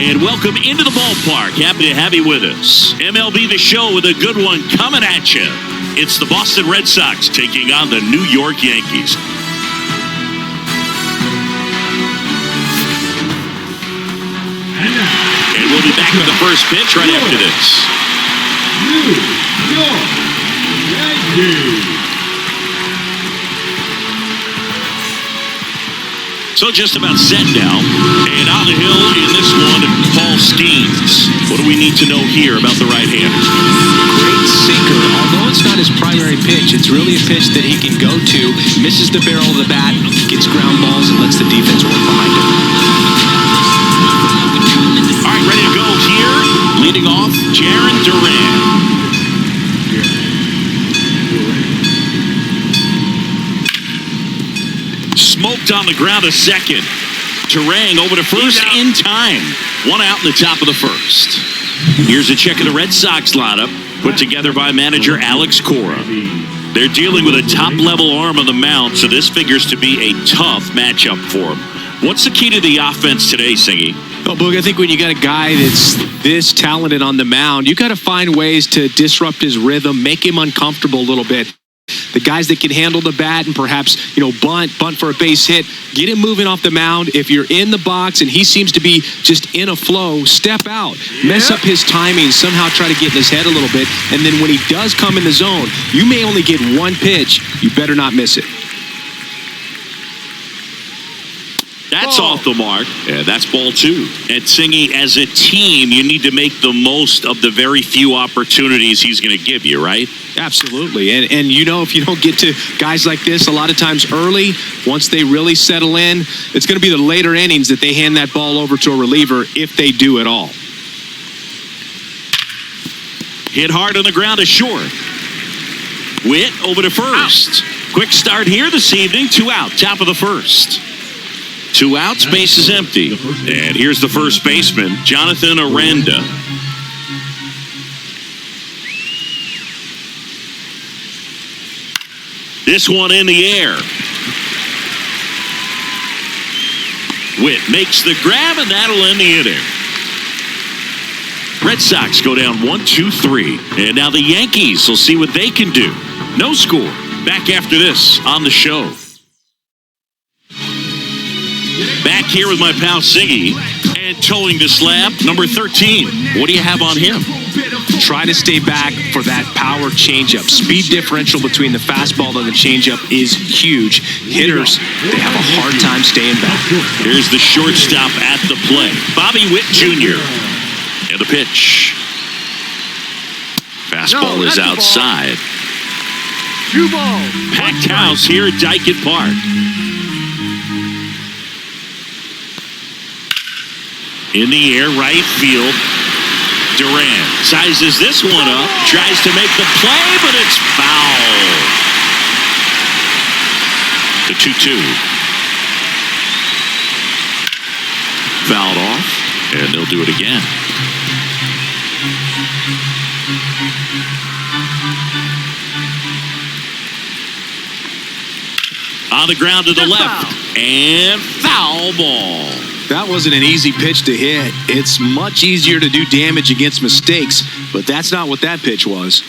And welcome into the ballpark. Happy to have you with us. MLB The Show with a good one coming at you. It's the Boston Red Sox taking on the New York Yankees. And we'll be back with the first pitch right after this. New York Yankees. So just about set now, and on the hill in this one, Paul Skeens. What do we need to know here about the right-hander? Great sinker. Although it's not his primary pitch, it's really a pitch that he can go to, misses the barrel of the bat, gets ground balls, and lets the defense work behind him. All right, ready to go here. Leading off, Jarren Duran. Smoked on the ground a second. Turang over to first in time. One out in the top of the first. Here's a check of the Red Sox lineup put together by manager Alex Cora. They're dealing with a top-level arm on the mound, so this figures to be a tough matchup for them. What's the key to the offense today, Singy? Well, Boog, I think when you got a guy that's this talented on the mound, you got to find ways to disrupt his rhythm, make him uncomfortable a little bit. The guys that can handle the bat and perhaps, bunt for a base hit, get him moving off the mound. If you're in the box and he seems to be just in a flow, step out. Mess up his timing, somehow try to get in his head a little bit. And then when he does come in the zone, you may only get one pitch. You better not miss it. That's off the mark. Yeah, that's ball two. And Singy, as a team, you need to make the most of the very few opportunities he's going to give you, right? Absolutely. And if you don't get to guys like this a lot of times early, once they really settle in, it's going to be the later innings that they hand that ball over to a reliever if they do at all. Hit hard on the ground to short. Witt over to first. Quick start here this evening. 2 out, top of the first. 2 outs, base is empty. And here's the first baseman, Jonathan Aranda. This one in the air. Witt makes the grab, and that'll end the inning. Red Sox go down 1-2-3. And now the Yankees will see what they can do. No score. Back after this on the show. Back here with my pal Siggy, and towing the slab, number 13. What do you have on him? Try to stay back for that power changeup. Speed differential between the fastball and the changeup is huge. Hitters, they have a hard time staying back. Here's the shortstop at the plate, Bobby Witt Jr. And the pitch. Fastball is outside. Packed house here at Dyken Park. In the air, right field. Duran sizes this one up, tries to make the play, but it's foul. The 2-2. Fouled off, and they'll do it again. On the ground to the left, and foul ball. That wasn't an easy pitch to hit. It's much easier to do damage against mistakes, but that's not what that pitch was.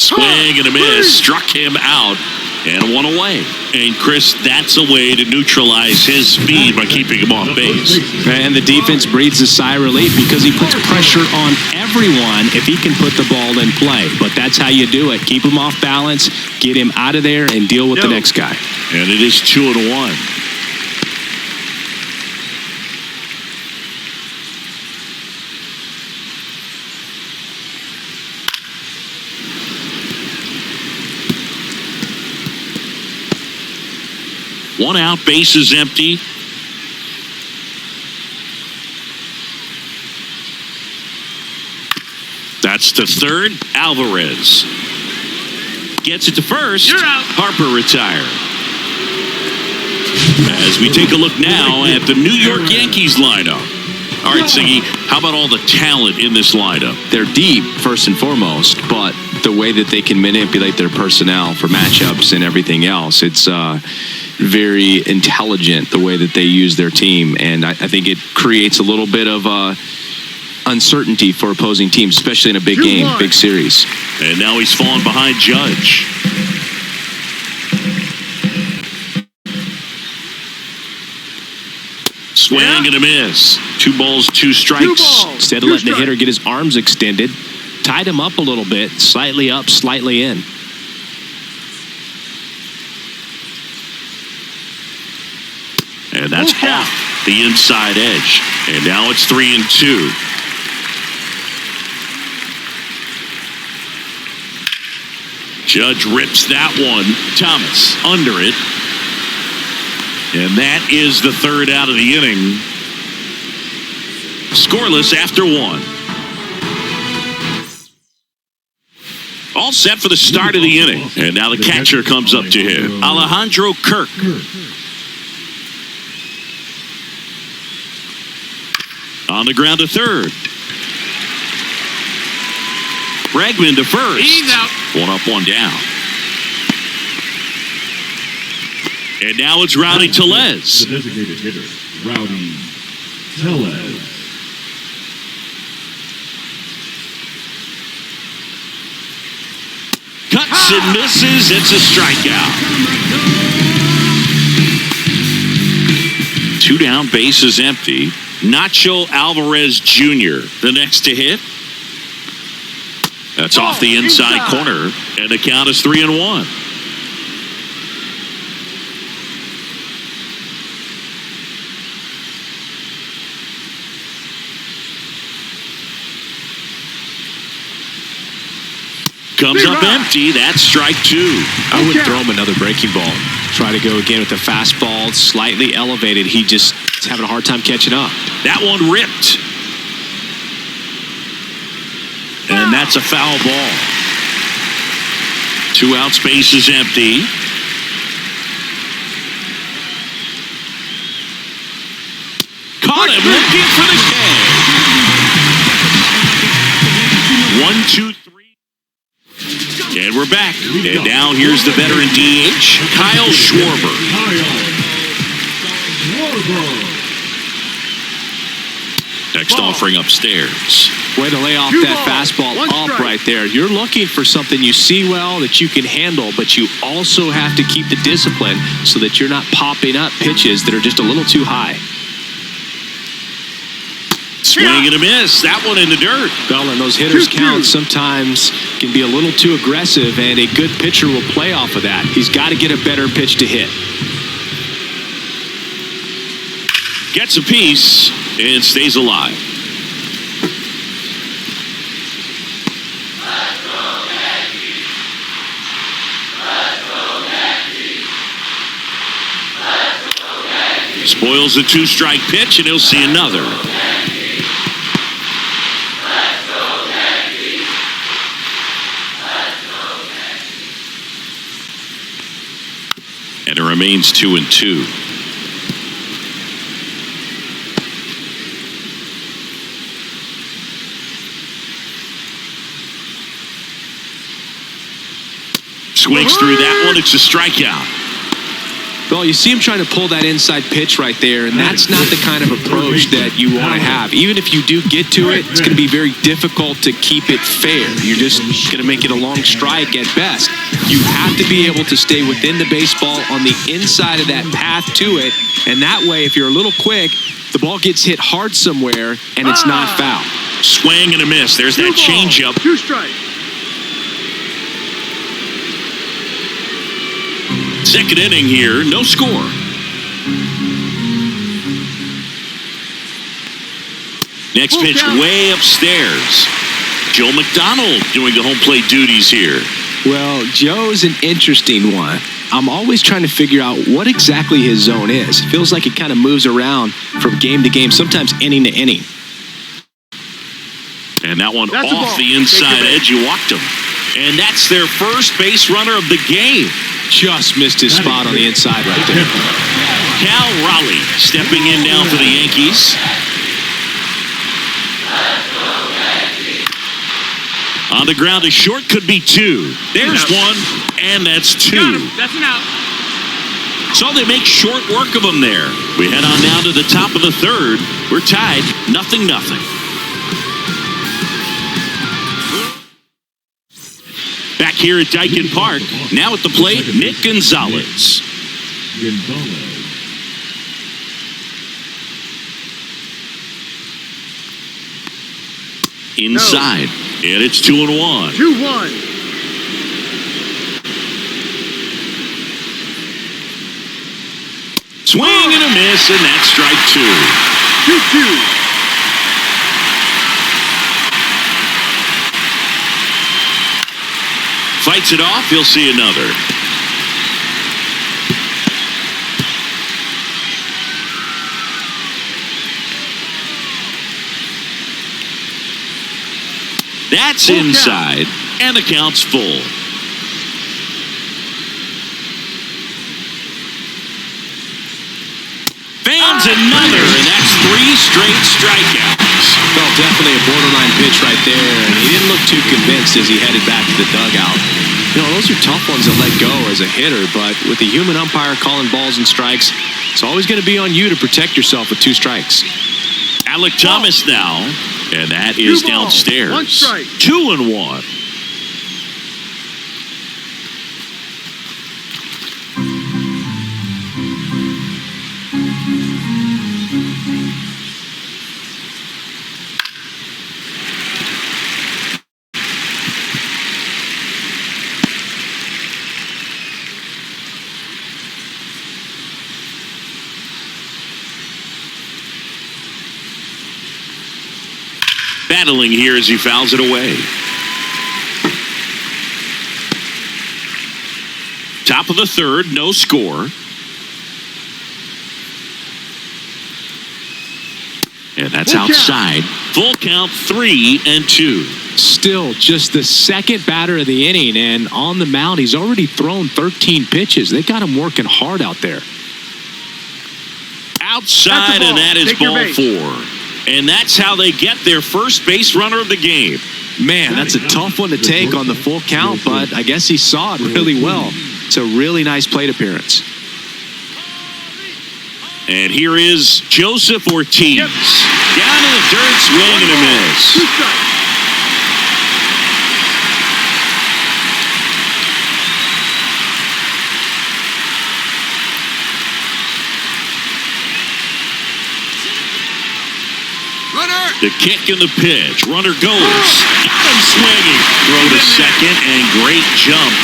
Swing and a miss, struck him out, and one away. And Chris, that's a way to neutralize his speed by keeping him off base. And the defense breathes a sigh of relief because he puts pressure on everyone if he can put the ball in play. But that's how you do it. Keep him off balance, get him out of there, and deal with the next guy. And it is 2-1. One out, base is empty. That's to third. Alvarez gets it to first. You're out. Harper retired. As we take a look now at the New York Yankees lineup. All right, Siggy, how about all the talent in this lineup? They're deep, first and foremost, but the way that they can manipulate their personnel for matchups and everything else, it's very intelligent the way that they use their team, and I think it creates a little bit of uncertainty for opposing teams, especially in a big game, big series. And now he's fallen behind Judge. Swing and a miss. 2 balls, 2 strikes. Instead of letting the hitter get his arms extended, tied him up a little bit, slightly up, slightly in. And that's off the inside edge. And now it's 3-2. Judge rips that one. Thomas under it. And that is the 3rd out of the inning. Scoreless after 1. All set for the start of the inning. And now the catcher comes up to him. Alejandro Kirk. On the ground to third. Bregman to first. He's out. 1 up, 1 down. And now it's Rowdy Tellez. The designated hitter, Rowdy Tellez. Cuts and misses. It's a strikeout. 2 down, bases empty. Nacho Alvarez Jr., the next to hit. That's off the inside corner, and the count is 3-1. Comes up empty. That's strike 2. I would throw him another breaking ball. Try to go again with the fastball, slightly elevated. He just is having a hard time catching up. That one ripped. And that's a foul ball. 2 out, space is empty. Caught him looking for the K. 1, 2, 3. And we're back. And now here's the veteran DH, Kyle Schwarber. Next offering upstairs. Way to lay off that fastball up right there. You're looking for something you see well that you can handle, but you also have to keep the discipline so that you're not popping up pitches that are just a little too high. Swing and a miss. That one in the dirt. Well, and those hitters count sometimes can be a little too aggressive, and a good pitcher will play off of that. He's got to get a better pitch to hit. Gets a piece and stays alive. Spoils the 2-strike pitch, and he'll see another. And it remains 2-2. Swings through that one. It's a strikeout. Well, you see him trying to pull that inside pitch right there, and that's not the kind of approach that you want to have. Even if you do get to it, it's going to be very difficult to keep it fair. You're just going to make it a long strike at best. You have to be able to stay within the baseball on the inside of that path to it, and that way, if you're a little quick, the ball gets hit hard somewhere, and it's not foul. Swing and a miss. There's that changeup. 2 strikes. Second inning here, no score. Next pitch way upstairs. Joe McDonald doing the home plate duties here. Well, Joe's an interesting one. I'm always trying to figure out what exactly his zone is. It feels like it kind of moves around from game to game, sometimes inning to inning. And that one off the inside edge. You walked him. And that's their first base runner of the game. Just missed his spot on the inside right there. Cal Raleigh stepping in now for the Yankees. On the ground, a short could be 2. There's 1, and that's 2. That's an out. So they make short work of them there. We head on now to the top of the third. We're tied 0-0. Back here at Dyken Park, now at the plate, Nick Gonzalez. Inside, and it's 2-1. 2-1. Swing and a miss, and that's strike 2. 2-2. Fights it off, he'll see another. That's inside, and the count's full. Fans another, and that's 3 straight strikeouts. Well, definitely a borderline pitch right there, and he didn't look too convinced as he headed back to the dugout. You know, those are tough ones to let go as a hitter, but with the human umpire calling balls and strikes, it's always going to be on you to protect yourself with 2 strikes. Alec Thomas now, and that is 2 balls, downstairs. 1 strike. 2-1. Battling here as he fouls it away. Top of the third, no score. And that's Full outside. Full count, 3-2. Still just the second batter of the inning, and on the mound, he's already thrown 13 pitches. They got him working hard out there. Outside, and that is Take your ball base. 4. And that's how they get their first base runner of the game. Man, that's a tough one to take on the full count, but I guess he saw it really well. It's a really nice plate appearance. And here is Joseph Ortiz. Yep. Down in the dirt, swing and a miss. 2 strikes. The kick and the pitch. Runner goes. Got him swinging. Throw to second, and great jump.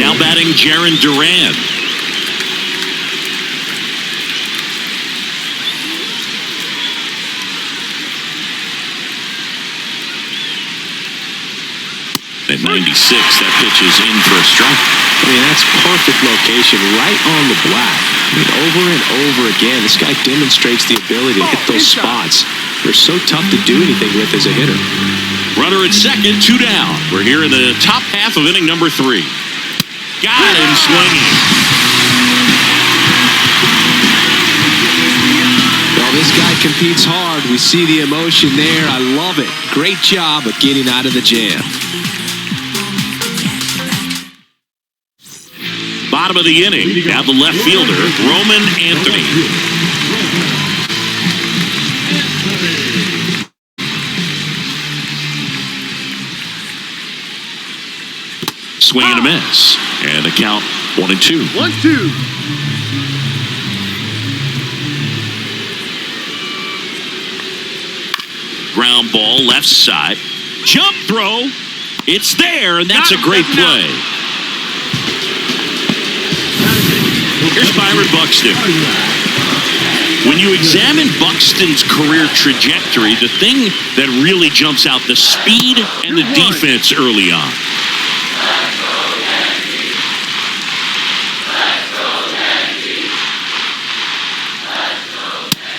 Now batting Jaron Duran. At 96, that pitch is in for a strike. I mean, that's perfect location, right on the black. I mean, over and over again, this guy demonstrates the ability to hit those spots. They're so tough to do anything with as a hitter. Runner at second, 2 down. We're here in the top half of inning number 3. Got him swinging. Well, this guy competes hard. We see the emotion there. I love it. Great job of getting out of the jam. Bottom of the inning. Now the left fielder, Roman Anthony. Swing and a miss. And the count 1-2. 1-2. Ground ball, left side. Jump throw. It's there, and that's a great play. Here's Byron Buxton. When you examine Buxton's career trajectory, the thing that really jumps out, the speed and the defense early on.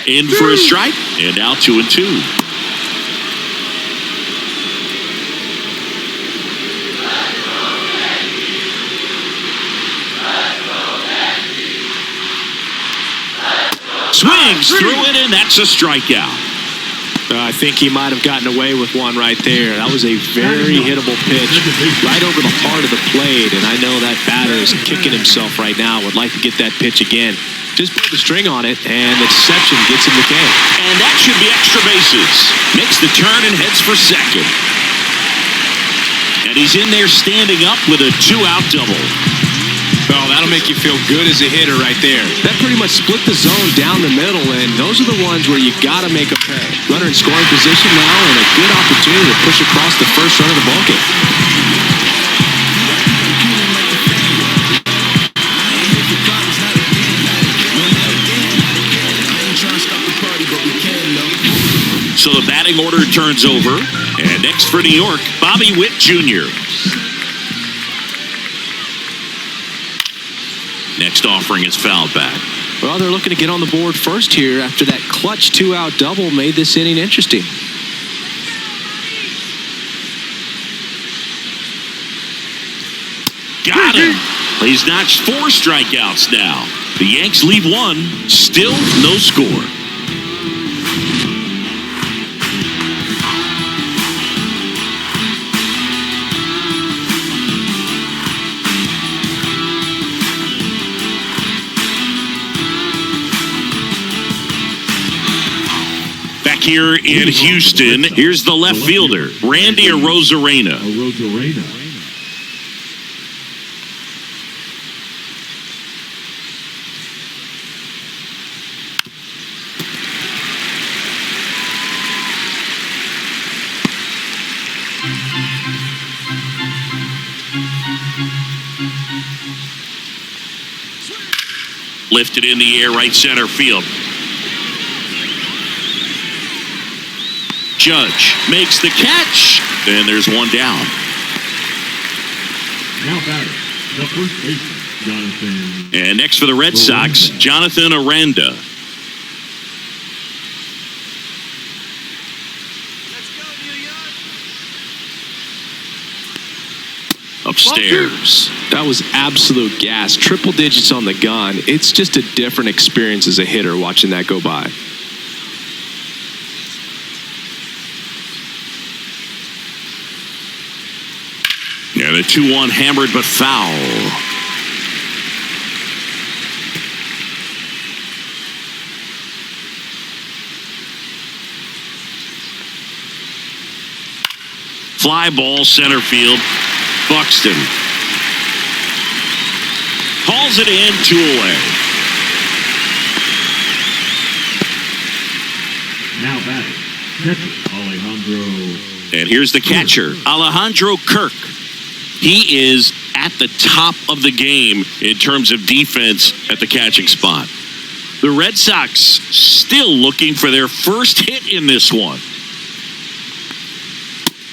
In for a strike, and now 2-2. Swings through it, and that's a strikeout. I think he might have gotten away with one right there. That was a very hittable pitch right over the heart of the plate, and I know that batter is kicking himself right now. Would like to get that pitch again. Just put the string on it, and the deception gets him the game. And that should be extra bases. Makes the turn and heads for second. And he's in there standing up with a 2-out double. Oh, that'll make you feel good as a hitter right there. That pretty much split the zone down the middle, and those are the ones where you got to make a pay. Runner in scoring position now, and a good opportunity to push across the first run of the ballgame. So the batting order turns over, and next for New York, Bobby Witt Jr. Next offering is fouled back. Well, they're looking to get on the board first here after that clutch 2-out double made this inning interesting. Got him. He's notched 4 strikeouts now. The Yanks leave 1, still no score. Here in Houston, here's the left fielder, Randy Arozarena. Lifted in the air, right center field. Judge makes the catch, and there's one down. Now batter, the first baseman, Jonathan. And next for the Red Sox, Jonathan Aranda. Let's go, New York. Upstairs. That was absolute gas. Triple digits on the gun. It's just a different experience as a hitter watching that go by. And a 2-1 hammered but foul. Fly ball center field. Buxton hauls it in, 2 away. Now batting, catcher Alejandro. And here's the catcher, Alejandro Kirk. He is at the top of the game in terms of defense at the catching spot. The Red Sox still looking for their first hit in this one.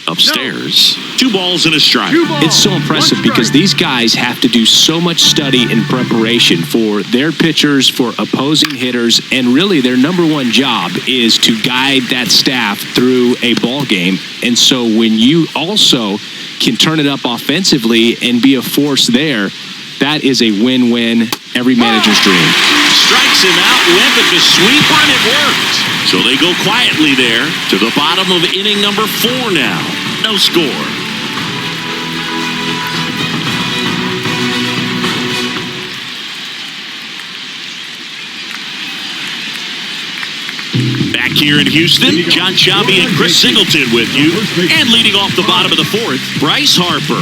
Upstairs, 2 balls and a strike. It's so impressive because these guys have to do so much study and preparation for their pitchers, for opposing hitters, and really their number one job is to guide that staff through a ball game. And so when you also can turn it up offensively and be a force there, that is a win-win, every manager's dream. Strikes him out, went with the sweeper, and it worked. So they go quietly there to the bottom of inning number 4 now. No score. Back here in Houston, John Chabi and Chris Singleton with you. And leading off the bottom of the 4th, Bryce Harper.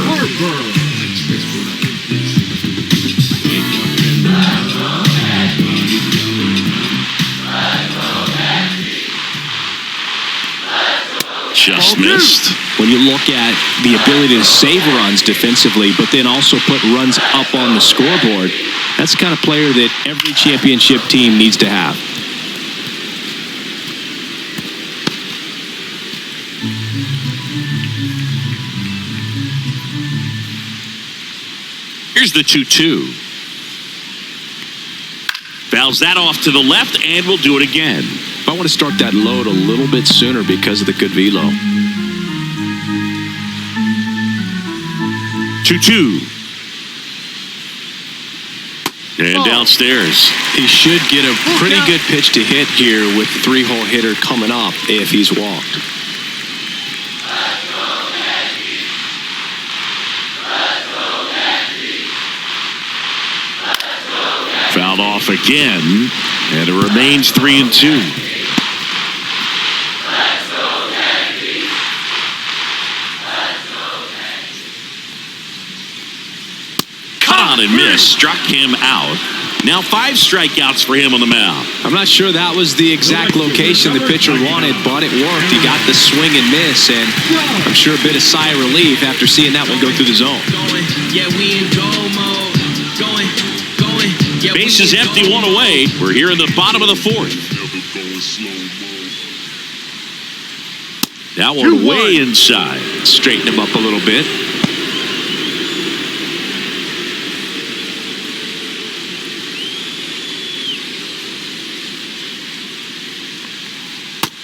Just missed. When you look at the ability to save runs defensively, but then also put runs up on the scoreboard, that's the kind of player that every championship team needs to have. Here's the 2-2. Fouls that off to the left, and we'll do it again. I want to start that load a little bit sooner because of the good velo. 2-2. And downstairs. He should get a pretty good pitch to hit here with the 3-hole hitter coming up if he's walked. Fouled off again, and it remains 3-2. Caught and missed, struck him out. Now 5 strikeouts for him on the mound. I'm not sure that was the exact location the pitcher wanted, but it worked. He got the swing and miss, and I'm sure a bit of sigh of relief after seeing that one go through the zone. Yeah, we in go mode. Going. Yeah, Bases empty, 1 away. We're here in the bottom of the 4th. That one way inside. Straighten him up a little bit.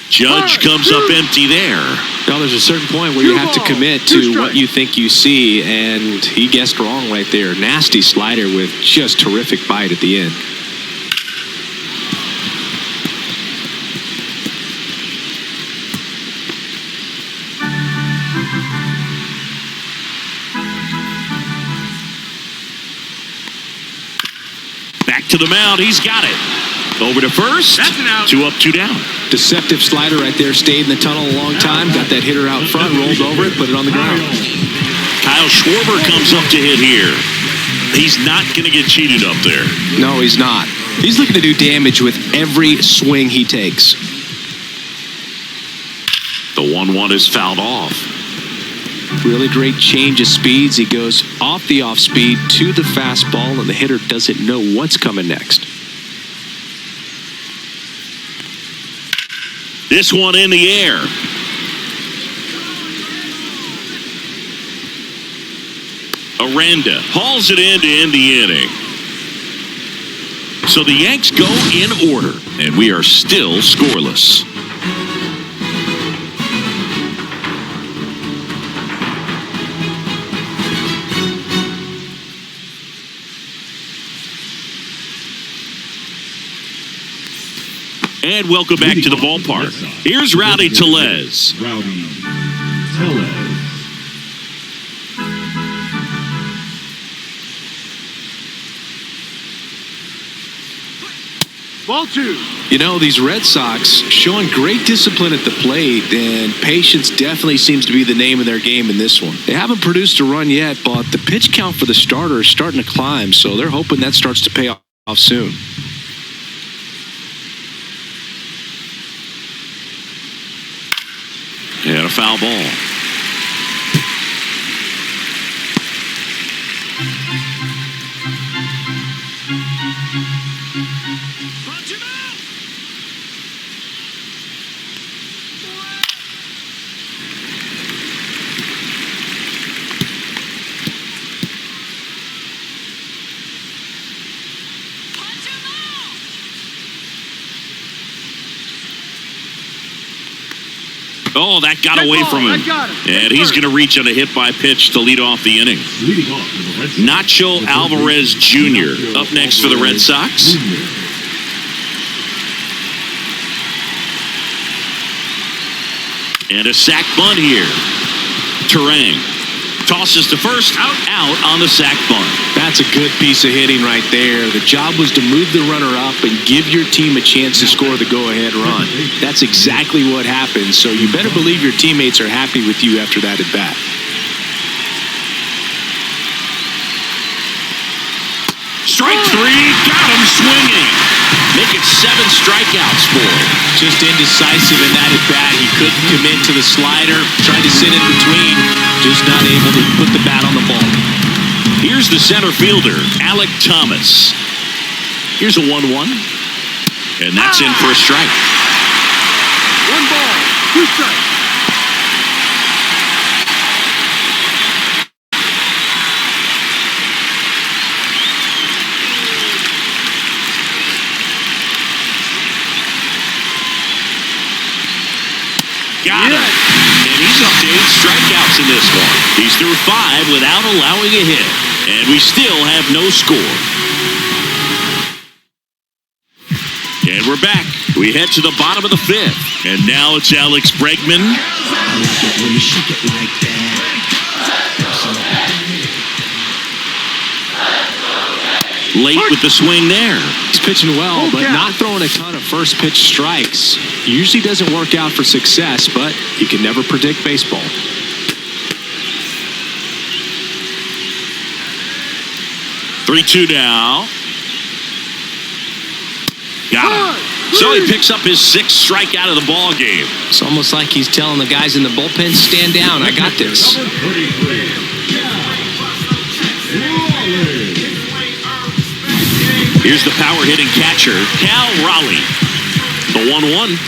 Judge comes up empty there. Now, there's a certain point where you have to commit to what you think you see, and he guessed wrong right there. Nasty slider with just terrific bite at the end. Back to the mound. He's got it. Over to first. That's an out. 2 up, 2 down. Deceptive slider right there. Stayed in the tunnel a long time. Got that hitter out front. Rolled over it. Put it on the ground. Kyle Schwarber comes up to hit here. He's not going to get cheated up there. No, he's not. He's looking to do damage with every swing he takes. The 1-1 is fouled off. Really great change of speeds. He goes off the off speed to the fastball, and the hitter doesn't know what's coming next. This one in the air. Aranda hauls it in to end the inning. So the Yanks go in order, and we are still scoreless. And welcome back to the ballpark. Here's Rowdy Tellez. Rowdy Tellez. Ball 2. You know, these Red Sox showing great discipline at the plate, and patience definitely seems to be the name of their game in this one. They haven't produced a run yet, but the pitch count for the starter is starting to climb, so they're hoping that starts to pay off soon. And a foul ball. Punch him out. Oh, that got away from him. And he's going to reach on a hit by pitch to lead off the inning. Leading off for the Red Sox. Nacho Alvarez Jr. up next for the Red Sox. And a sac bunt here. Terang tosses to first, out on the sac bunt. That's a good piece of hitting right there. The job was to move the runner up and give your team a chance to score the go-ahead run. That's exactly what happened, so you better believe your teammates are happy with you after that at-bat. Strike 3, got him swinging. Make it 7 strikeouts for him. Just indecisive in that at-bat. He couldn't commit to the slider, tried to sit in between, just not able to put the bat on the ball. Here's the center fielder, Alec Thomas. Here's a 1-1. And that's in for a strike. 1 ball, 2 strikes. Got him. And he's up to 8 strikeouts in this one. He's through 5 without allowing a hit. And we still have no score. And we're back. We head to the bottom of the fifth. And now it's Alex Bregman. When you shake it like that. Late with the swing there. He's pitching well, but not throwing a ton of first pitch strikes. Usually doesn't work out for success, but you can never predict baseball. Three-two now. Got him. So he picks up his sixth strikeout of the ball game. It's almost like he's telling the guys in the bullpen, stand down, I got this. Here's the power-hitting catcher, Cal Raleigh. The 1-1.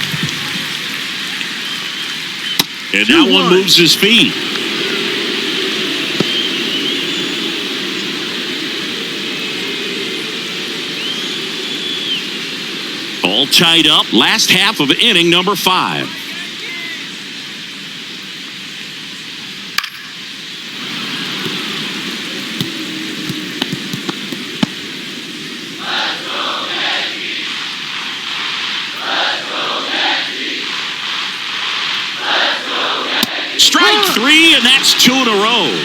And that one moves his feet. All tied up. Last half of inning number 5. Strike 3, and that's 2 in a row.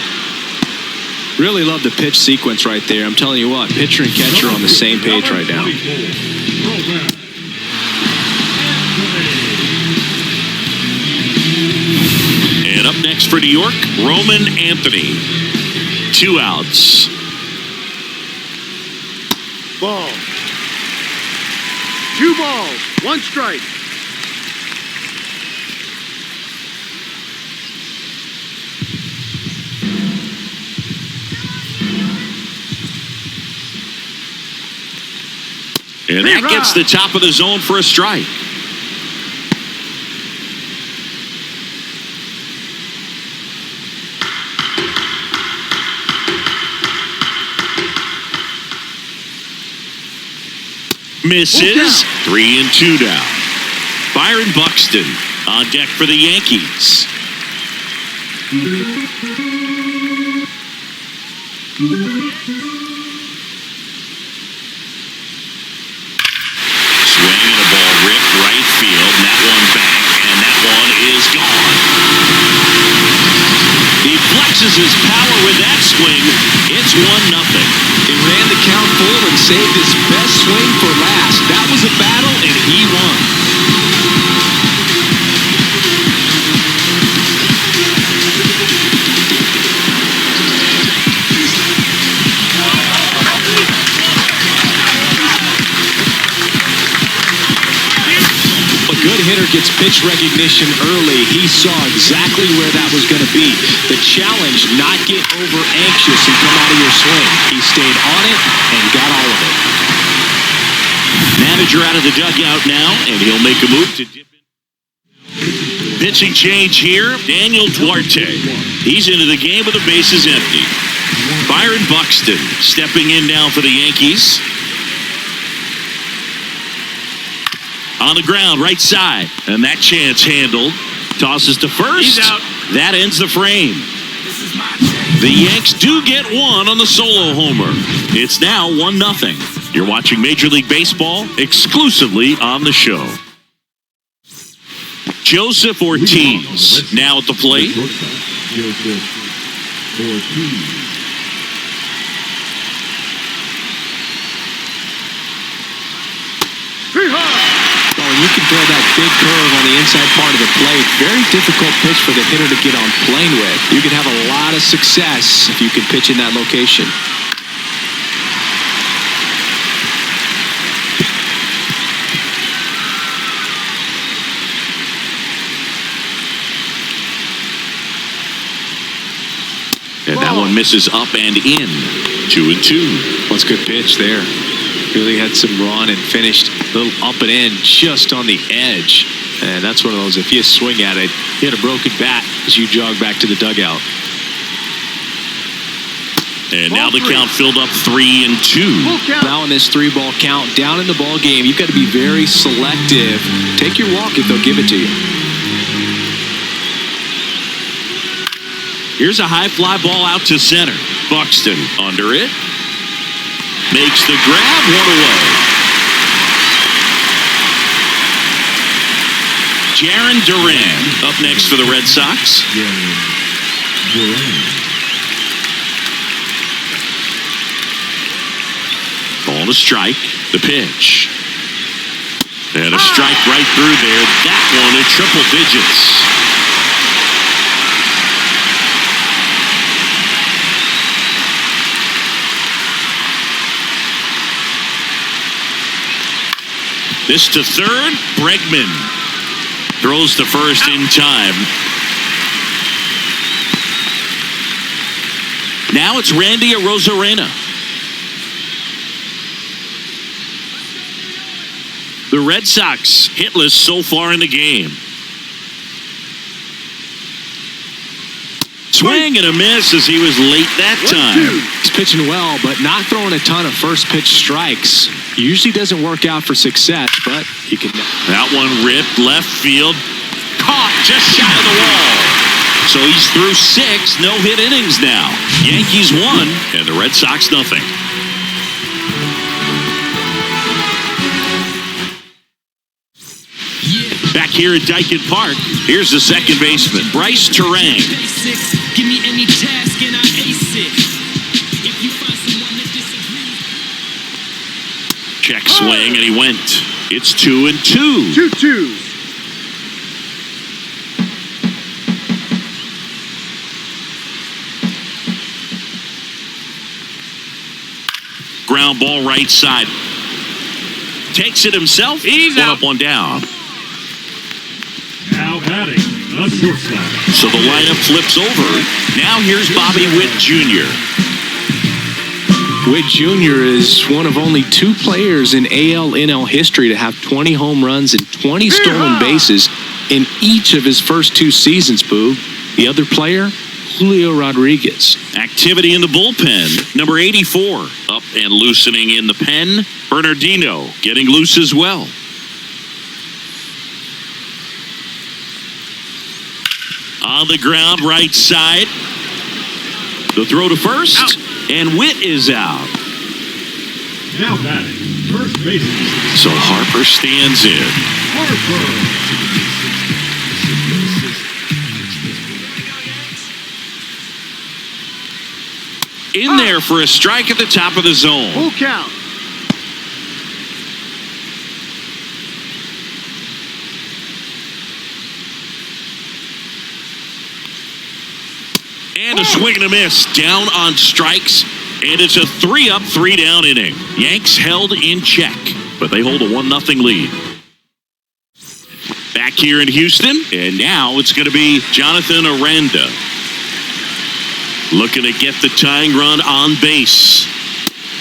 Really love the pitch sequence right there. I'm telling you what, pitcher and catcher on the same page right now. And up next for New York, Roman Anthony. 2 outs. Ball. 2 balls, 1 strike. And that gets the top of the zone for a strike. Misses. 3-2 now. Byron Buxton on deck for the Yankees. Swing and a ball ripped right field. And that one back, and that one is gone. He flexes his power with that swing. It's 1-0. He ran the count full and saved his best swing for last. That was a battle, and he won. A good hitter gets pitch recognition early. He saw exactly where that was going to be. The challenge, not get over anxious and come out of your swing. He stayed on it and got all of it. Manager out of the dugout now, and he'll make a move to dip in. Pitching change here, Daniel Duarte. He's into the game with the bases empty. Byron Buxton stepping in now for the Yankees. On the ground, right side. And that chance handled. Tosses to first. He's out. That ends the frame. The Yanks do get one on the solo homer. It's now 1-0. You're watching Major League Baseball exclusively on the show. Joseph Ortiz now at the plate. Well, you can throw that big curve on the inside part of the plate. Very difficult pitch for the hitter to get on plane with. You can have a lot of success if you can pitch in that location. And that one misses up and in. 2-2. What's good pitch there. Really had some run and finished a little up and in just on the edge. And that's one of those, if you swing at it, you hit a broken bat as you jog back to the dugout. And now the count filled up 3-2. Now in this 3-ball count, down in the ball game, you've got to be very selective. Take your walk if they'll give it to you. Here's a high fly ball out to center. Buxton under it. Makes the grab, 1 away. Jarren Duran up next for the Red Sox. Ball to strike. The pitch. And a strike right through there. That one in triple digits. This to third. Bregman throws to first in time. Now it's Randy Arozarena. The Red Sox hitless so far in the game. Swing and a miss as he was late that time. He's pitching well, but not throwing a ton of first pitch strikes. Usually doesn't work out for success, but he can. That one ripped left field. Caught just shy of the wall. So he's through 6 no-hit innings now. Yankees 1 and the Red Sox nothing. Back here at Dyken Park, here's the second baseman, Bryce Terang. Give me any task and I ace it. If you find someone that disagrees. Check swing and he went. It's 2-2. 2-2. Ground ball right side. Takes it himself. He's out. Up, one down. Now batting the shortstop. So the lineup flips over. Now here's Bobby Witt Jr. Witt Jr. is one of only 2 players in AL-NL history to have 20 home runs and 20 stolen bases in each of his first 2 seasons, Boo. The other player, Julio Rodriguez. Activity in the bullpen. Number 84 up and loosening in the pen. Bernardino getting loose as well. On the ground, right side. The throw to first. Out. And Witt is out. Now batting first baseman. So Harper stands in. In there for a strike at the top of the zone. Full count. And a swing and a miss. Down on strikes. And it's a 3-up, 3-down inning. Yanks held in check, but they hold a 1-0 lead. Back here in Houston, and now it's going to be Jonathan Aranda. Looking to get the tying run on base.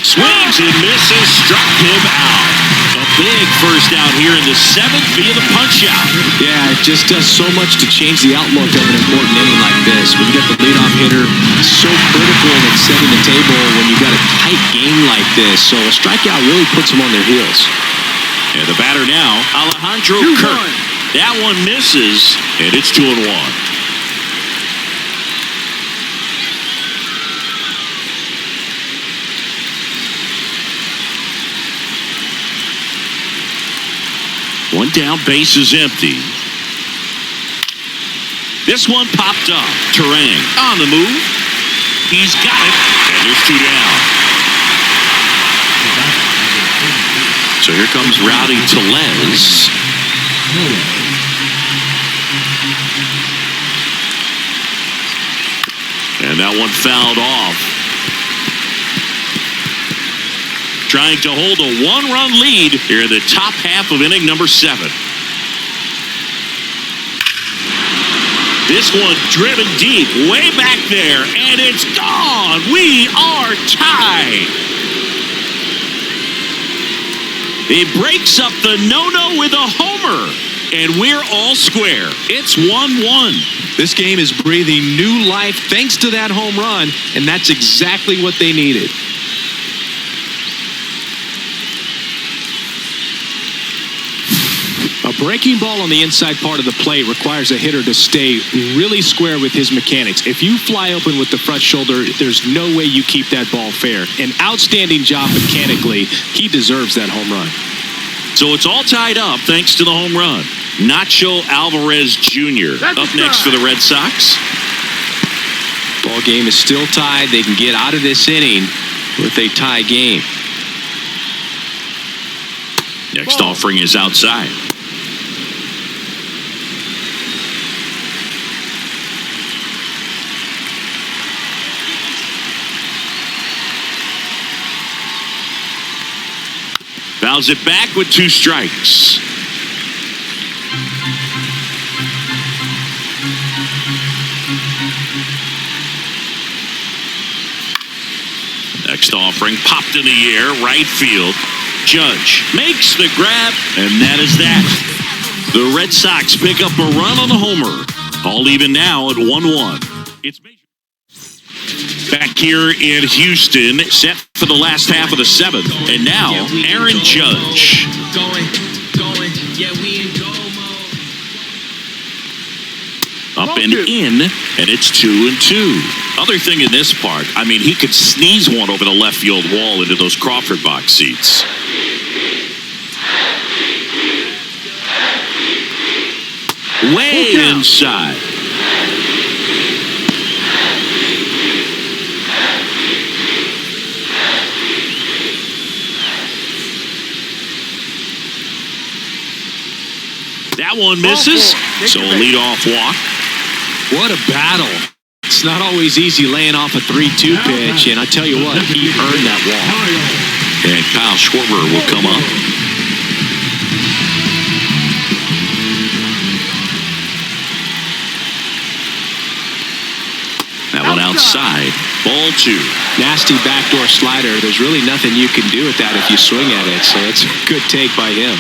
Swings and misses, struck him out. A big first out here in the 7th via the punch out. Yeah, it just does so much to change the outlook of an important inning like this. When you get the leadoff hitter, so critical in setting the table when you got a tight game like this. So a strikeout really puts them on their heels. And the batter now, Alejandro Kirk. That one misses, and it's 2-1. One down, base is empty. This one popped up. Terang on the move. He's got it, and there's 2 down. So here comes Rowdy Tellez. And that one fouled off. Trying to hold a 1-run lead here in the top half of inning number 7. This one driven deep, way back there, and it's gone. We are tied. He breaks up the no-no with a homer, and we're all square. It's 1-1. This game is breathing new life thanks to that home run, and that's exactly what they needed. A breaking ball on the inside part of the plate requires a hitter to stay really square with his mechanics. If you fly open with the front shoulder, there's no way you keep that ball fair. An outstanding job mechanically. He deserves that home run. So it's all tied up thanks to the home run. Nacho Alvarez Jr. That's up a next for strike. the Red Sox. Ball game is still tied. They can get out of this inning with a tie game. Next offering is outside. Fouls it back with 2 strikes. Next offering popped in the air, right field. Judge makes the grab, and that is that. The Red Sox pick up a run on the homer. All even now at 1-1. It's back here in Houston, set for the last half of the 7th. And now, Aaron Judge. Going, yeah, we in go mode. Up and in, and it's 2-2. Other thing in this part, I mean, he could sneeze one over the left field wall into those Crawford box seats. Way inside. That one misses, so a leadoff walk. What a battle. It's not always easy laying off a 3-2 pitch, and I tell you what, he earned that walk. And Kyle Schwarber will come up. That one outside. Ball 2. Nasty backdoor slider. There's really nothing you can do with that if you swing at it, so it's a good take by him.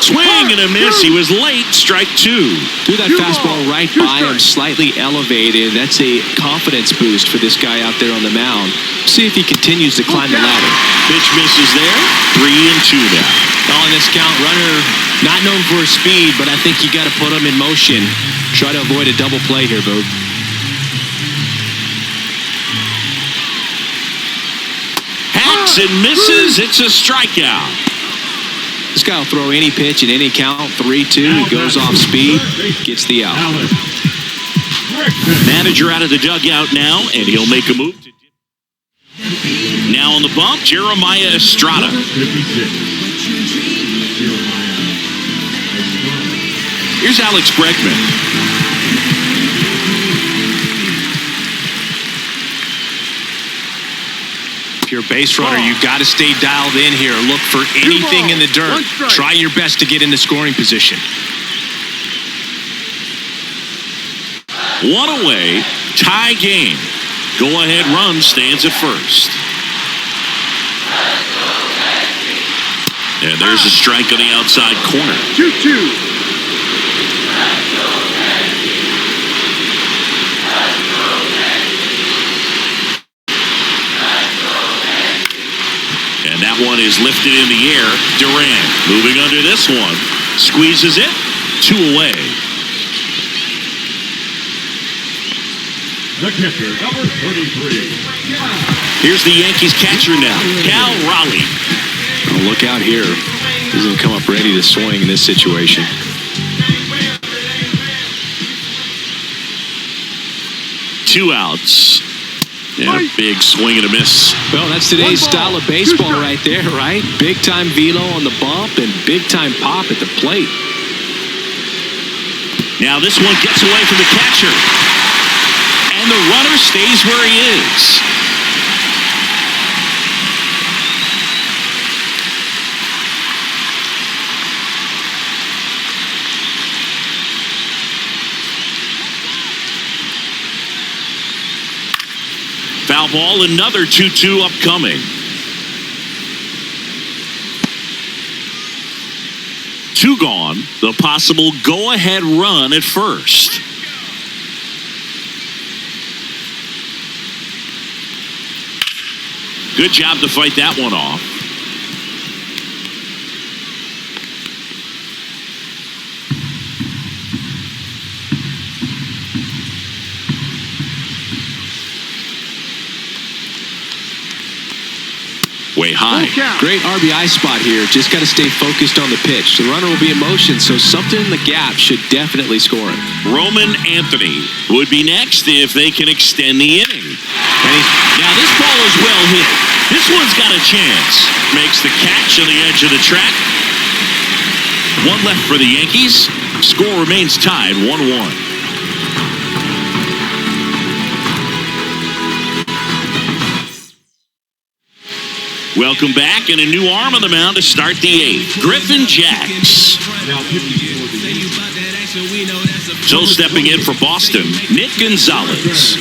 Swing and a miss. He was late. Strike 2. Threw that fastball right by him, slightly elevated. That's a confidence boost for this guy out there on the mound. See if he continues to climb the ladder. Pitch misses there. 3-2 now. On this count, runner not known for his speed, but I think you got to put him in motion. Try to avoid a double play here, Boog. Hacks and misses. It's a strikeout. This guy will throw any pitch in any count. 3-2. He goes off speed, gets the out. Manager out of the dugout now, and he'll make a move. Now on the bump, Jeremiah Estrada. Here's Alex Bregman. If you're a base runner, you've got to stay dialed in here. Look for anything in the dirt. Try your best to get in the scoring position. One away, tie game. Go-ahead run stands at first. And there's a strike on the outside corner. 2-2. And that one is lifted in the air. Duran moving under this one. Squeezes it. 2 away. The catcher, number 33. Here's the Yankees catcher now, Cal Raleigh. Oh, look out here. He's going to come up ready to swing in this situation. Two outs. Yeah, big swing and a miss. Well, that's today's style of baseball right there, right? Big-time velo on the bump and big-time pop at the plate. Now this one gets away from the catcher. And the runner stays where he is. Foul ball, another 2-2 upcoming. 2 gone. The possible go-ahead run at first. Good job to fight that one off. way high. Full count. Great RBI spot here. Just got to stay focused on the pitch. The runner will be in motion, so something in the gap should definitely score him. Roman Anthony would be next if they can extend the inning. Now this ball is well hit. This one's got a chance. Makes the catch on the edge of the track. One left for the Yankees. Score remains tied 1-1. Welcome back, and a new arm on the mound to start the eighth. Griffin Jacks. So stepping in for Boston, Nick Gonzalez.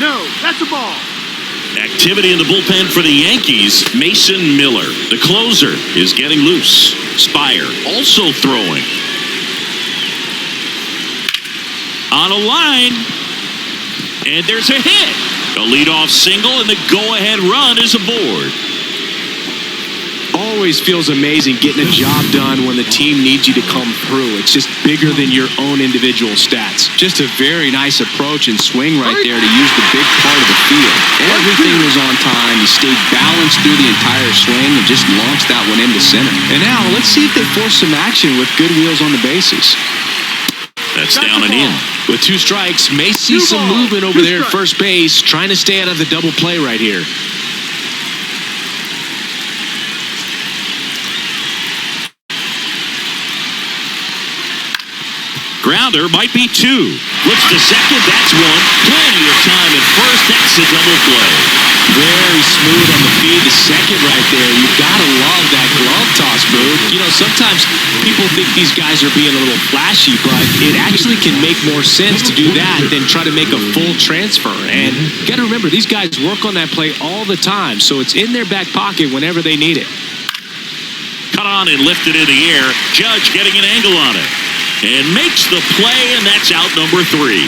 No, that's a ball. Activity in the bullpen for the Yankees. Mason Miller, the closer, is getting loose. Spire also throwing. On a line, and there's a hit. A leadoff single, and the go-ahead run is aboard. Always feels amazing getting a job done when the team needs you to come through. It's just bigger than your own individual stats. Just a very nice approach and swing right there to use the big part of the field. Everything was on time. He stayed balanced through the entire swing and just launched that one into center. And now let's see if they force some action with good wheels on the bases. That's down and in. With 2 strikes, may see some movement over there at first base, trying to stay out of the double play right here. Grounder might be 2. Looks to second, that's 1. Plenty of time at first, that's a double play. Very smooth on the feed to second right there. You gotta love that glove toss, Boog. You know, sometimes people think these guys are being a little flashy, but it actually can make more sense to do that than try to make a full transfer. And you gotta remember, these guys work on that play all the time, so it's in their back pocket whenever they need it. Cut on and lifted in the air. Judge getting an angle on it. And makes the play, and that's out number 3.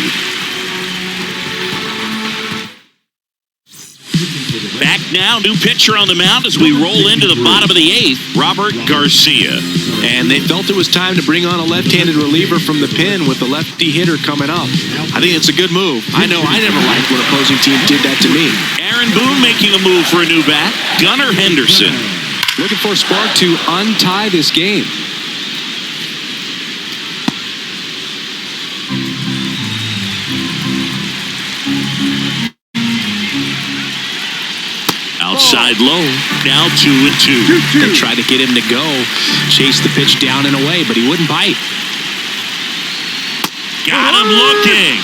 Back now, new pitcher on the mound as we roll into the bottom of the 8th, Robert Garcia. And they felt it was time to bring on a left-handed reliever from the pen with the lefty hitter coming up. I think it's a good move. I know I never liked when opposing teams did that to me. Aaron Boone making a move for a new bat. Gunnar Henderson. Looking for a spark to untie this game. Outside low, now 2-2. They tried to get him to go, chase the pitch down and away, but he wouldn't bite. Got him looking.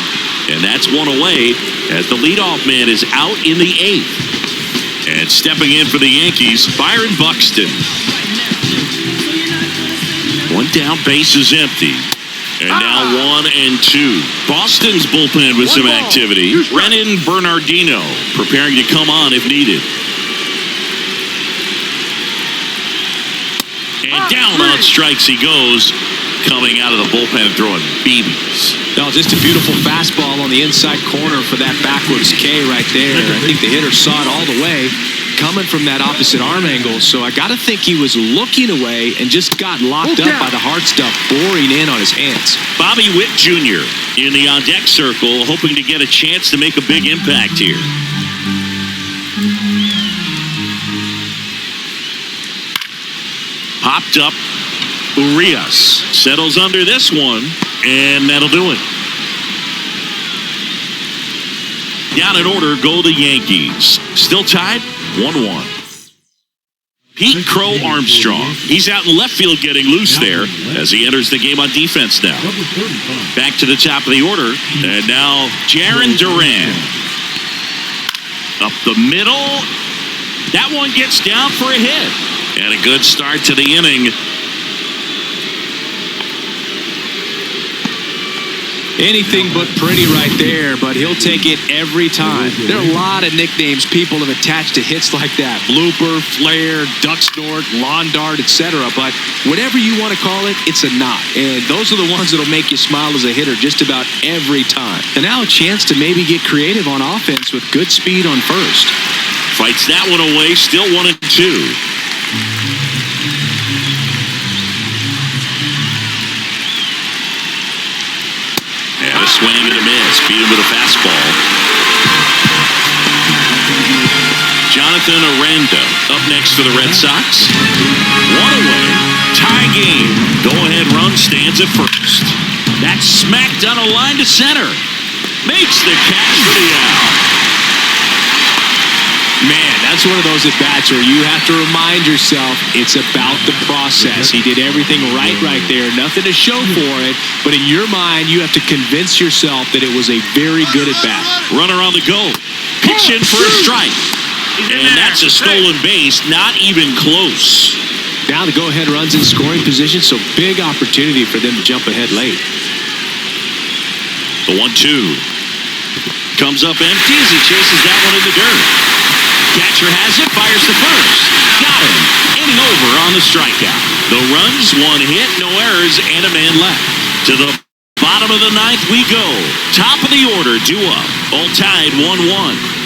And that's one away as the leadoff man is out in the 8th. And stepping in for the Yankees, Byron Buxton. One down, base is empty. And now 1-2. Boston's bullpen with some activity. Brennan Bernardino preparing to come on if needed. And down on strikes he goes, coming out of the bullpen and throwing BBs. No, just a beautiful fastball on the inside corner for that backwards K right there. I think the hitter saw it all the way, coming from that opposite arm angle. So I got to think he was looking away and just got locked up by the hard stuff boring in on his hands. Bobby Witt Jr. in the on-deck circle, hoping to get a chance to make a big impact here. Popped up. Urias settles under this one, and that'll do it. Down in order go the Yankees. Still tied, 1-1. Pete Crow Armstrong. He's out in left field getting loose there as he enters the game on defense now. Back to the top of the order, and now Jarren Duran. Up the middle. That one gets down for a hit. And a good start to the inning. Anything but pretty right there, but he'll take it every time. There are a lot of nicknames people have attached to hits like that. Blooper, flare, duck snort, lawn dart, etc. But whatever you want to call it, it's a knot. And those are the ones that'll make you smile as a hitter just about every time. And now a chance to maybe get creative on offense with good speed on first. Fights that one away, still 1-2. And a swing and a miss. Beat him with a fastball. Jonathan Aranda up next for the Red Sox. One away. Tie game. Go-ahead run stands at first. That's smacked on a line to center. Makes the catch for the out. Man, that's one of those at-bats where you have to remind yourself it's about the process. He did everything right there. Nothing to show for it. But in your mind, you have to convince yourself that it was a very good at-bat. Runner on the go. Pitch in for a strike. And that's a stolen base. Not even close. Now the go-ahead run's in scoring position, so big opportunity for them to jump ahead late. The 1-2. Comes up empty as he chases that one in the dirt. Catcher has it, fires to first. Got him. Inning over on the strikeout. The runs, one hit, no errors, and a man left. To the bottom of the ninth we go. Top of the order, due up. All tied 1-1.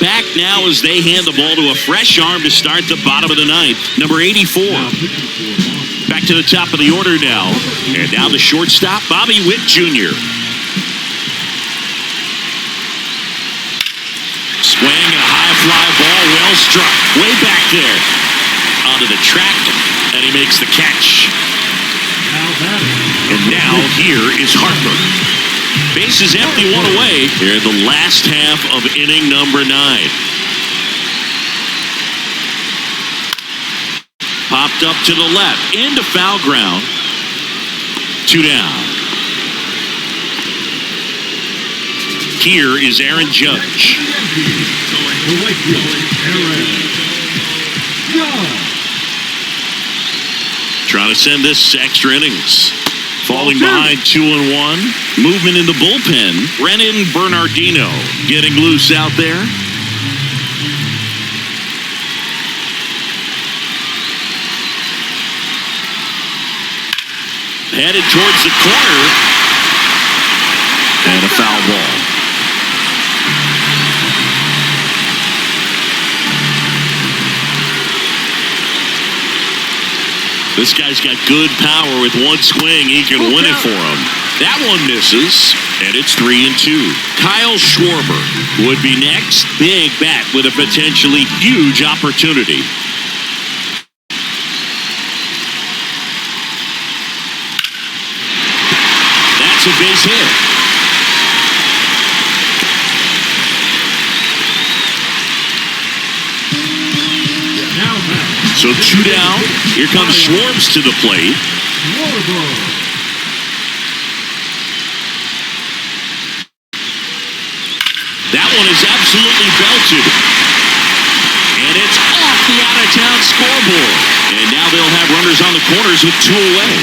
Back now as they hand the ball to a fresh arm to start the bottom of the ninth. Number 84. Back to the top of the order now. And now the shortstop, Bobby Witt Jr. Swing and a high fly ball, well struck. Way back there. Onto the track, and he makes the catch. And now here is Harper. Bases empty, one away here in the last half of inning number 9. Popped up to the left, into foul ground. 2 down. Here is Aaron Judge. Trying to send this extra innings. Falling behind 2-1. Movement in the bullpen. Brennan Bernardino getting loose out there. Headed towards the corner. And a foul ball. This guy's got good power. With one swing, he can win it for him. That one misses, and it's 3-2. Kyle Schwarber would be next. Big bat with a potentially huge opportunity. That's a base hit. So 2 down. Here comes Schwartz to the plate. That one is absolutely belted. And it's off the out-of-town scoreboard. And now they'll have runners on the corners with 2 away.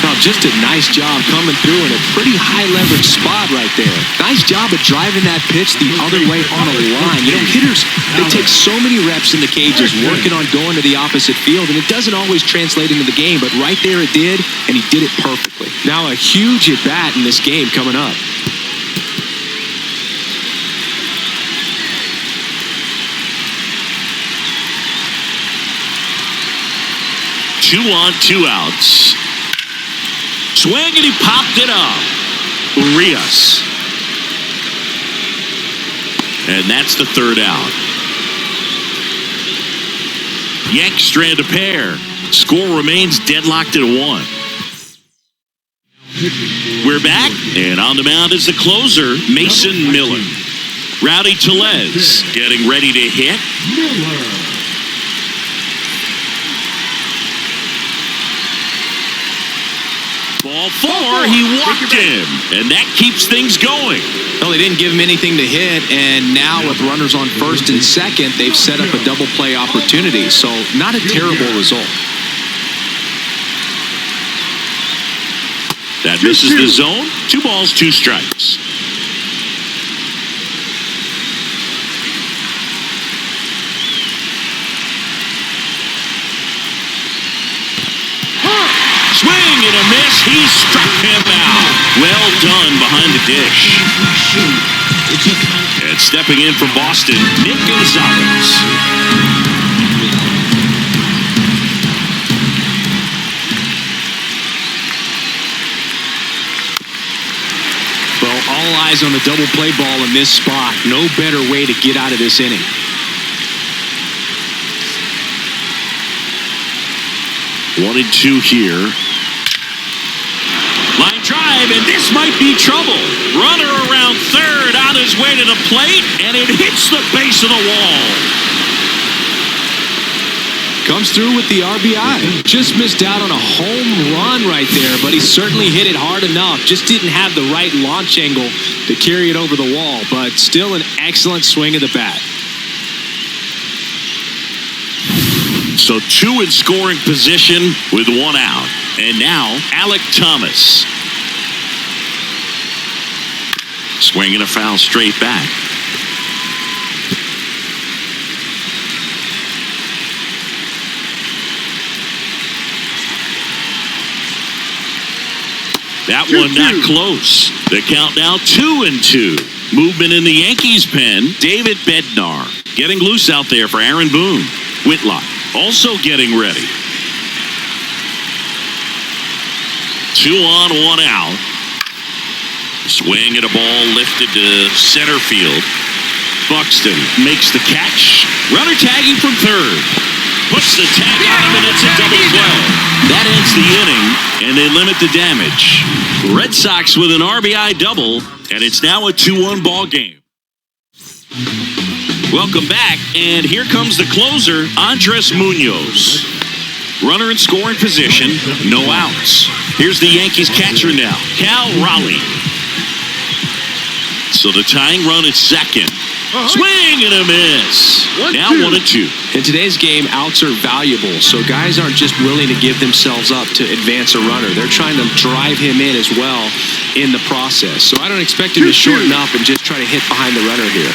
Oh, just a nice job coming through in a pretty high-leverage spot right there. Nice job of driving that pitch the other way on a line. You know, hitters, they take so many reps in the cages working on going to the opposite field, and it doesn't always translate into the game, but right there it did, and he did it perfectly. Now a huge at-bat in this game coming up. Two on, 2 outs. Swing, and he popped it up. Urias. And that's the 3rd out. Yanks strand a pair. Score remains deadlocked at 1. We're back, and on the mound is the closer, Mason Miller. Rowdy Tellez getting ready to hit. Ball 4, he walked him, and that keeps things going. Well, they didn't give him anything to hit, and now with runners on first and second, they've set up a double play opportunity, so not a terrible result. That misses the zone. 2 balls, 2 strikes. Swing and a miss. He struck him out. Well done behind the dish. And stepping in for Boston, Nick Gonzalez. double play ball in this spot. No better way to get out of this inning. One and two here. Line drive, and this might be trouble. Runner around third on his way to the plate, and it hits the base of the wall. Comes through with the RBI. Just missed out on a home run right there, but he certainly hit it hard enough. Just didn't have the right launch angle to carry it over the wall, but still an excellent swing of the bat. So two in scoring position with one out. And now, Alec Thomas. Swinging a foul straight back. That one not close. The count now 2-2. Movement in the Yankees pen. David Bednar getting loose out there for Aaron Boone. Whitlock also getting ready. 2 on, 1 out. Swing at a ball lifted to center field. Buxton makes the catch. Runner tagging from third. Puts the tag on him, and it's a double play. That ends the inning, and they limit the damage. Red Sox with an RBI double, and it's now a 2-1 ball game. Welcome back, and here comes the closer, Andres Munoz. Runner in scoring position, no outs. Here's the Yankees catcher now, Cal Raleigh. So the tying run is second. Swing and a miss. Now 1-2. In today's game, outs are valuable, so guys aren't just willing to give themselves up to advance a runner. They're trying to drive him in as well in the process. So I don't expect him to shorten up and just try to hit behind the runner here.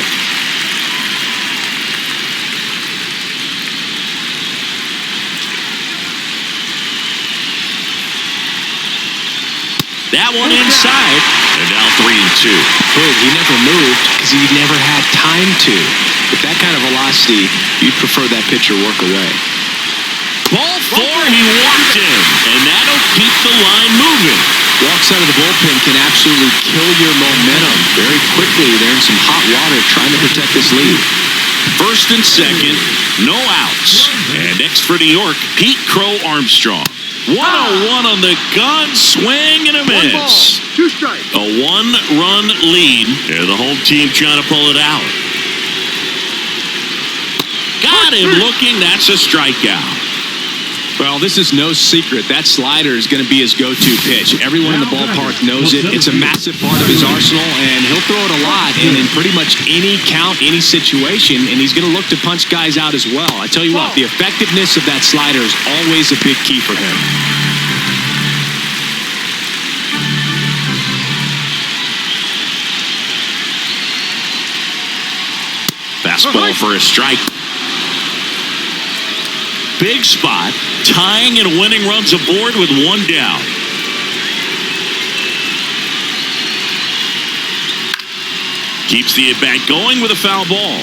That one inside, and now 3-2. Hey, he never moved because he never had time to. With that kind of velocity, you'd prefer that pitcher work away. Ball 4, he walked in, and that'll keep the line moving. Walks out of the bullpen can absolutely kill your momentum very quickly. They're in some hot water trying to protect this lead. First and second, no outs. And next for New York, Pete Crow Armstrong. 1-1 on the gun, swing and a miss. 2 strikes. A 1-run lead. And the home team trying to pull it out. Got him looking. That's a strikeout. Well, this is no secret. That slider is going to be his go-to pitch. Everyone in the ballpark knows it. It's a massive part of his arsenal, and he'll throw it a lot and in pretty much any count, any situation, and he's going to look to punch guys out as well. I tell you what, the effectiveness of that slider is always a big key for him. Fastball for a strike. Big spot, tying and winning runs aboard with 1 down. Keeps the at-bat going with a foul ball.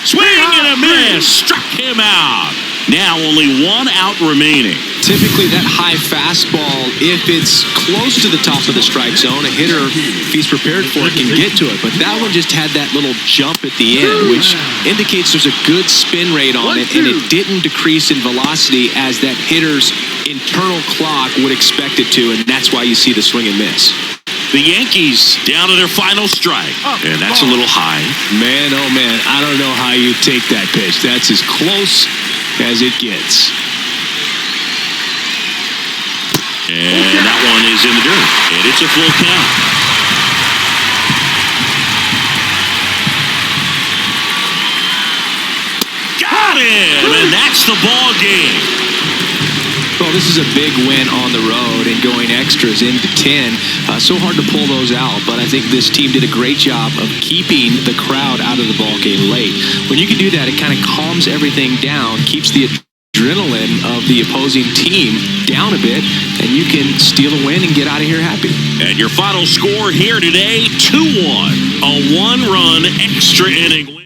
Swing and a miss, struck him out. Now only 1 out remaining. Typically that high fastball, if it's close to the top of the strike zone, a hitter, if he's prepared for it, can get to it. But that one just had that little jump at the end, which indicates there's a good spin rate on it, and it didn't decrease in velocity as that hitter's internal clock would expect it to, and that's why you see the swing and miss. The Yankees down to their final strike, and that's a little high. Man, oh man, I don't know how you take that pitch. That's as close as it gets. And that one is in the dirt, and it's a full count. Got him, and that's the ball game. Well, this is a big win on the road and going extras into 10. So hard to pull those out, but I think this team did a great job of keeping the crowd out of the ball game late. When you can do that, it kind of calms everything down, keeps the adrenaline of the opposing team down a bit, and you can steal a win and get out of here happy. And your final score here today, 2-1. A 1-run extra inning win.